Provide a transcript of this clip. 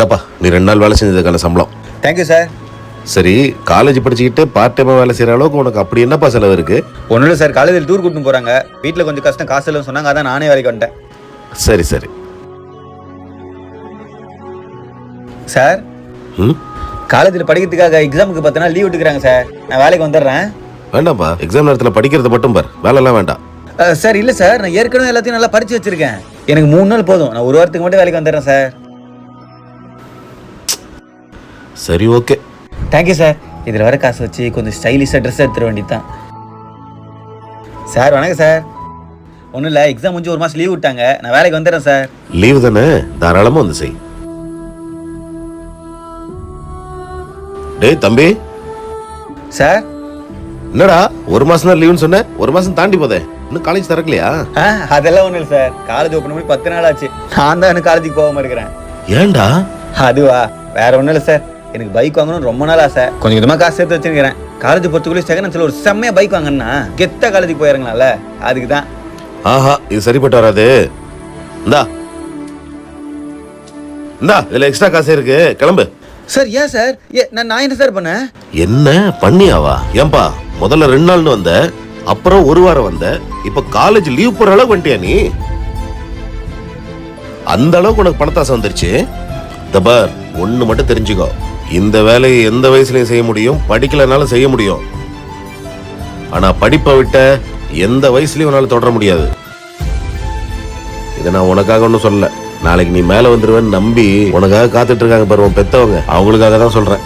இந்தப்பா நீ 2 நாள் வேலை செஞ்சதுக்கான சம்பளம். Thank you sir. சரி, காலேஜ் படிச்சுக்கிட்டு பார்ட் டைமா வேலை செய்யற அளவுக்கு உனக்கு அப்படி என்னப்பா செலவு இருக்கு? ஒன்றும் இல்லை சார், காலேஜில் டூர் கூட்டின்னு போகிறாங்க. வீட்டில் கொஞ்சம் கஷ்டம், காசு இல்லைன்னு சொன்னாங்க, அதான் நானே வேலைக்கு வந்துட்டேன். சரி சரி. சார், ம், காலேஜில் படிக்கிறதுக்காக எக்ஸாமுக்கு 10 நாள் லீவ் விட்டுக்கிறாங்க சார். நான் வேலைக்கு வந்துடுறேன். வேண்டாம்ப்பா, எக்ஸாம் நேரத்தில் படிக்கிறத மட்டும் பார், வேலைலாம் வேண்டாம். சார் இல்லை சார், நான் ஏற்கனவே எல்லாத்தையும் நல்லா படித்து வச்சிருக்கேன். எனக்கு 3 நாள் போதும், நான் 1 வாரத்துக்கு மட்டும் வேலைக்கு வந்துடுறேன் சார். சரி, ஓகே. Thank you sir. இதில் வர காசு வச்சு கொஞ்சம் ஸ்டைலிஷாக ட்ரெஸ் எடுத்துட வேண்டியது தான். சார் வணக்கம் சார். ஒன்றும் இல்லை, எக்ஸாம் முடிஞ்சு 1 மாதம் லீவ் விட்டாங்க, நான் வேலைக்கு வந்துடுறேன் சார். லீவு தானே, தாராளமாக வந்து செய். டேய் தம்பி. சார். என்னடா 1 மாசம் தான் லீவுன்னு சொன்ன, 1 மாசம் தாண்டி போதே, இன்னும் காலேஜ் திறக்கலையா? அதெல்லாம் ஒன்றும் இல்லை சார், காலேஜ் ஓப்பன் பண்ணி 10 நாள் ஆச்சு. நான் தான் எனக்கு காலேஜுக்கு போகாமல் இருக்கிறேன். ஏன்டா? அதுவா, வேற ஒன்றும் இல்லை சார், எனக்கு பைக் வாங்கணும்னு ரொம்ப நாள் ஆசை. கொஞ்சம் கொஞ்சமாக காசு சேர்த்து வச்சுருக்கிறேன். காலேஜ் பொறுத்துக்குள்ளே செகண்ட் ஹேண்ட்ஸில் ஒரு செம்மையாக பைக் வாங்கினா கெத்த காலேஜுக்கு போயிடுறாங்களால, அதுக்கு தான். ஆஹா, இது சரிப்பட்டு வராது. இந்தா இந்தா, இதுல எக்ஸ்ட்ரா காசு இருக்கு, கிளம்பு. சார் ஏன் சார்? நான் என்ன சார் பண்ணேன்? என்ன பண்ணியாவா? ஏன்பா முதல்ல 2 நாள்னு வந்த, அப்புறம் 1 வாரம் வந்த, இப்ப காலேஜ் லீவ் போற அளவுக்கு வந்துட்டியா நீ? அந்த அளவுக்கு உனக்கு பணத்தாசை வந்துருச்சு. தபார், ஒண்ணு மட்டும் தெரிஞ்சுக்கோ, இந்த வேலையை எந்த வயசுலயும் செய்ய முடியும், படிக்கலனாலும் செய்ய முடியும். ஆனா படிப்பை விட்ட எந்த வயசுலயும் உன்னால தொடர முடியாது. இதை நான் உனக்காக ஒன்றும் சொல்லல, நாளைக்கு நீ மேல வந்துருவேன்னு நம்பி உனக்காக காத்துட்டு இருக்காங்க பாரு உன் பெத்தவங்க, அவங்களுக்காக தான் சொல்றேன்.